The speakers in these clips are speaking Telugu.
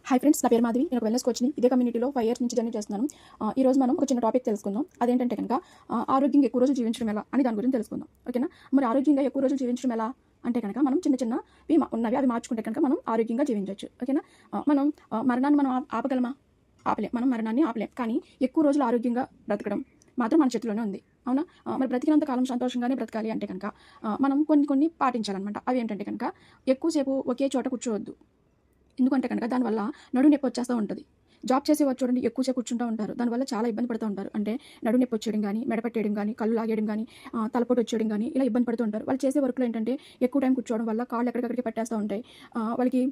హాయ్ ఫ్రెండ్స్, నా పేరు మాధవి. నేను ఒక వెల్నెస్ కోచ్ని. ఇదే కమ్యూనిటీలో 5 ఇయర్స్ నుంచి జర్నీ చేస్తున్నాను. ఈరోజు మనం ఒక చిన్న టాపిక్ తెలుసుకుందాం. అదేంటంటే కనుక ఆరోగ్యంగా ఎక్కువ రోజులు జీవించడం ఎలా అని దాని గురించి తెలుసుకుందాం. ఓకేనా? మరి ఆరోగ్యంగా ఎక్కువ రోజులు జీవించడం ఎలా అంటే కనుక మనం చిన్నవి ఉన్నవి అవి మార్చుకుంటే కనుక మనం ఆరోగ్యంగా జీవించవచ్చు. ఓకేనా? మనం మరణాన్ని మనం ఆపగలమా? ఆపలేం. మనం మరణాన్ని ఆపలేం. కానీ ఎక్కువ రోజులు ఆరోగ్యంగా బ్రతకడం మాత్రం మన చేతిలోనే ఉంది. అవునా? మరి బ్రతికినంత కాలం సంతోషంగానే బ్రతకాలి అంటే కనుక మనం కొన్ని పాటించాలన్నమాట. అవి ఏంటంటే కనుక ఎక్కువసేపు ఒకే చోట కూర్చోవద్దు. ఎందుకంటే కనుక దానివల్ల నడుము నొప్పి వచ్చేస్తూ ఉంటుంది. జాబ్ చేసేవారు చూడండి, ఎక్కువసేపు కూర్చుంటూ ఉంటారు. దానివల్ల చాలా ఇబ్బంది పడుతూ ఉంటారు. అంటే నడుము నొప్పి వచ్చేయడం కానీ, మెడపట్టేయడం కానీ, కళ్ళు లాగేయడం కానీ, తలపోటు వచ్చేయడం కానీ ఇలా ఇబ్బంది పడుతూ ఉంటారు. వాళ్ళు చేసే వర్క్లో ఏంటంటే ఎక్కువ టైం కూర్చోవడం వల్ల కాళ్ళు ఎక్కడికక్కడికి పట్టేస్తూ ఉంటాయి. వాళ్ళకి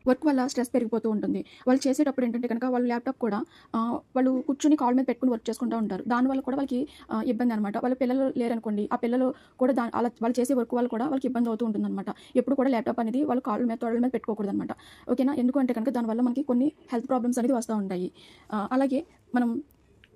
వర్క్ వల్ల స్ట్రెస్ పెరిగిపోతూ ఉంటుంది. వాళ్ళు చేసేటప్పుడు ఏంటంటే కనుక వాళ్ళు ల్యాప్టాప్ కూడా వాళ్ళు కూర్చొని కాల్ మీద పెట్టుకుని వర్క్ చేసుకుంటూ ఉంటారు. దానివల్ల కూడా వాళ్ళకి ఇబ్బంది అనమాట. వాళ్ళ పిల్లలు లేరనుకోండి, ఆ పిల్లలు కూడా అలా వాళ్ళు చేసే వర్క్ వల్ల కూడా వాళ్ళకి ఇబ్బంది అవుతూ ఉంటుందన్నమాట. ఎప్పుడు కూడా ల్యాప్టాప్ అనేది వాళ్ళు కాళ్ళ మీద తొడల మీద పెట్టుకోకూడదు అనమాట. ఓకేనా? ఎందుకంటే కనుక దానివల్ల మనకి కొన్ని హెల్త్ ప్రాబ్లమ్స్ అనేది వస్తూ ఉంటాయి. అలాగే మనం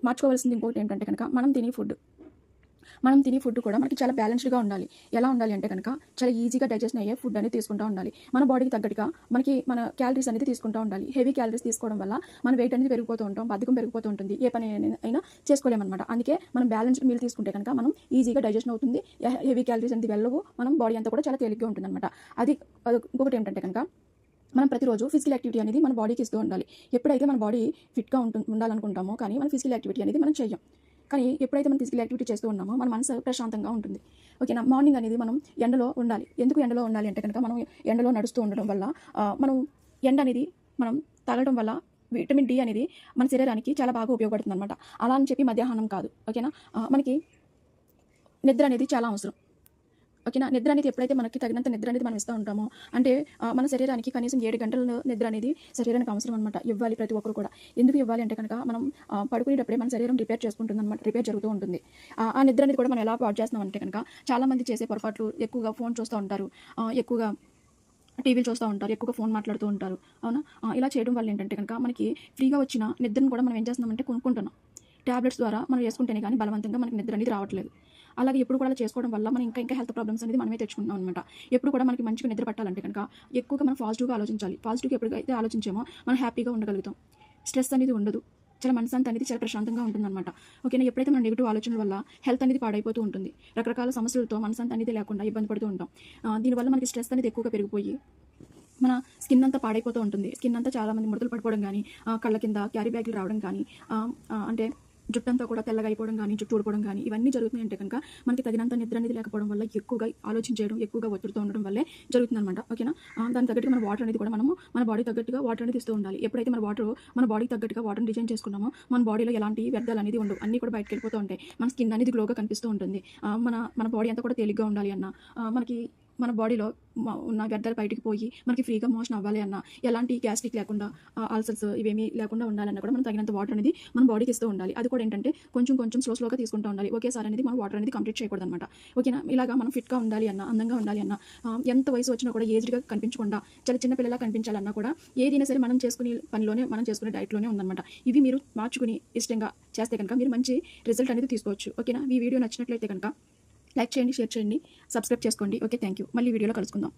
మార్చుకోవాల్సింది ఇంకోటి ఏంటంటే కనుక మనం తినే ఫుడ్ కూడా మనకి చాలా బ్యాలెన్స్డ్గా ఉండాలి. ఎలా ఉండాలి అంటే కనుక చాలా ఈజీగా డైజెషన్ అయ్యే ఫుడ్ అనేది తీసుకుంటూ ఉండాలి. మన బాడీకి తగ్గట్టుగా మన క్యాలరీస్ అనేది తీసుకుంటూ ఉండాలి. హెవీ క్యాలరీస్ తీసుకోవడం వల్ల మన వెయిట్ అనేది పెరిగిపోతూ ఉంటాం, బద్ధకం పెరిగిపోతూ ఉంటుంది. ఏ పని అయినా చేసుకోలేమన్నమాట. అందుకే మనం బ్యాలెన్స్డ్ మీల్ తీసుకుంటే కనుక మనం ఈజీగా డైజెషన్ అవుతుంది. హెవీ క్యాలరీస్ అనేది వెళ్ళవు. మనం బాడీ అంతా కూడా చాలా తేలిగ్గా ఉంటుంది అనమాట. ఇంకొకటి ఏంటంటే కనుక మనం ప్రతిరోజు ఫిజికల్ యాక్టివిటీ అనేది మన బాడీకి ఇస్తూ ఉండాలి. ఎప్పుడైతే మన బాడీ ఫిట్గా ఉండాలనుకుంటామో కానీ మన ఫిజికల్ యాక్టివిటీ అనేది మనం చెయ్యం. కానీ ఎప్పుడైతే మనం ఫిజికల్ యాక్టివిటీ చేస్తూ ఉన్నామో మన మనసు ప్రశాంతంగా ఉంటుంది. ఓకేనా? మార్నింగ్ అనేది మనం ఎండలో ఉండాలి. ఎందుకు ఎండలో ఉండాలి అంటే కనుక మనం ఎండలో నడుస్తూ ఉండడం వల్ల మనం ఎండ అనేది మనం తగలడం వల్ల విటమిన్ డి అనేది మన శరీరానికి చాలా బాగా ఉపయోగపడుతుంది అనమాట. అలా అని చెప్పి మధ్యాహ్నం కాదు. ఓకేనా? మనకి నిద్ర అనేది చాలా అవసరం. ఓకేనా? నిద్ర అనేది ఎప్పుడైతే మనకి తగినంత నిద్ర అనేది మనం ఇస్తూ ఉంటామో అంటే మన శరీరానికి కనీసం 7 గంటల నిద్ర అనేది శరీరానికి అవసరం అనమాట. ఇవ్వాలి ప్రతి ఒక్కరు కూడా. ఎందుకు ఇవ్వాలి అంటే కనుక మనం పడుకునేటప్పుడే మన శరీరం రిపేర్ చేసుకుంటుంది అనమాట. రిపేర్ జరుగుతూ ఉంటుంది. ఆ నిద్ర అనేది కూడా మనం ఎలా పాడు చేస్తున్నాం అంటే కనుక చాలామంది చేసే పొరపాట్లు ఎక్కువగా ఫోన్ చూస్తూ ఉంటారు, ఎక్కువగా టీవీలు చూస్తూ ఉంటారు, ఎక్కువగా ఫోన్ మాట్లాడుతూ ఉంటారు. అవునా? ఇలా చేయడం వల్ల ఏంటంటే కనుక మనకి ఫ్రీగా వచ్చిన నిద్రను కూడా మనం ఏం చేస్తున్నామంటే కొనుక్కుంటున్నాం. ట్యాబ్లెట్స్ ద్వారా మనం వేసుకుంటేనే కానీ బలవంతంగా మనకి నిద్ర అనేది రావట్లేదు. అలాగే ఎప్పుడు కూడా చేసుకోవడం వల్ల మనం ఇంకా హెల్త్ ప్రాబ్లమ్స్ అనేది మనమే తెచ్చుకుంటున్నాం అనమాట. ఎప్పుడు కూడా మనకి మంచిగా నిద్ర పట్టాలంటే కనుక ఎక్కువగా మనం పాజిటివ్గా ఆలోచించాలి. పాజిటివ్గా ఎప్పుడైతే ఆలోచించామో మనం హ్యాపీగా ఉండగలుగుతాం. స్ట్రెస్ అనేది ఉండదు. చాలా మనసంతా అనేది చాలా ప్రశాంతంగా ఉంటుందన్నమాట. ఓకేనా? ఎప్పుడైతే మన నెగిటివ్ ఆలోచనల వల్ల హెల్త్ అనేది పాడైపోతూ ఉంటుంది. రకరకాల సమస్యలతో మనసంతా అనేది లేకుండా ఇబ్బంది పడుతూ ఉంటాం. దీనివల్ల మనకి స్ట్రెస్ అనేది ఎక్కువగా పెరిగిపోయి మన స్కిన్ అంతా పాడైపోతూ ఉంటుంది. స్కిన్ అంతా చాలామంది ముడతలు పడిపోవడం కానీ, కళ్ళ కింద క్యారీ బ్యాగులు రావడం కానీ, అంటే జుట్టంతా కూడా తెల్లగా అయిపోవడం కానీ, జుట్టు ఊడిపోవడం కానీ ఇవన్నీ జరుగుతున్నాయి అంటే కనుక మనకి తగినంత నిద్ర అనేది లేకపోవడం వల్ల ఎక్కువగా ఆలోచించడం, ఎక్కువగా ఒత్తిడితో ఉండడం వల్లే జరుగుతుందన్నమాట. ఓకేనా? దానికి తగ్గట్టుగా మన వాటర్ అనేది కూడా మనము మన బాడీ తగ్గట్టుగా వాటర్ అనేది ఇస్తూ ఉండాలి. ఎప్పుడైతే మన బాడీకి తగ్గట్టుగా వాటర్ని డిజైన్ చేసుకున్నామో మన బాడీలో ఎలాంటి వ్యర్థాలు అనేది ఉండవు. అన్నీ కూడా బయటకు వెళ్ళిపోతూ ఉంటాయి. మన స్కిన్ అనేది గ్లోగా కనిపిస్తూ ఉంటుంది. మన బాడీ అంతా కూడా తేలిగ్గా ఉండాలి అన్న మనకి మన బాడీలో ఉన్న వ్యర్థాలు బయటికి పోయి మనకి ఫ్రీగా మోషన్ అవ్వాలి అన్న, ఎలాంటి గ్యాస్ట్రిక్ లేకుండా, అల్సర్స్ ఇవేమీ లేకుండా ఉండాలన్నా కూడా మనం తగినంత వాటర్ అనేది మన బాడీకి ఇస్తూ ఉండాలి. అది కూడా ఏంటంటే కొంచెం స్లోగా తీసుకుంటూ ఉండాలి. ఒకేసారి అనేది మనం వాటర్ అనేది కంప్లీట్ చేయకూడదు అనమాట. ఓకేనా? ఇలాగా మనం ఫిట్గా ఉండాలి అన్న, అందంగా ఉండాలి అన్న, ఎంత వయసు వచ్చినా కూడా ఏజ్డ్గా కనిపించకుండా చాలా చిన్న పిల్లలా కనిపించాలన్నా కూడా ఏదైనా సరే మనం చేసుకునే పనిలోనే, మనం చేసుకునే డైట్లోనే ఉందన్నమాట. ఇవి మీరు మార్చుకుని ఇష్టంగా చేస్తే కనుక మీరు మంచి రిజల్ట్ అనేది తీసుకోవచ్చు. ఓకేనా? ఈ వీడియో నచ్చినట్లయితే కనుక లైక్ చేయండి, షేర్ చేయండి, సబ్స్క్రైబ్ చేసుకోండి. Okay, thank you. మళ్ళీ వీడియోలో కలుసుకుందాం.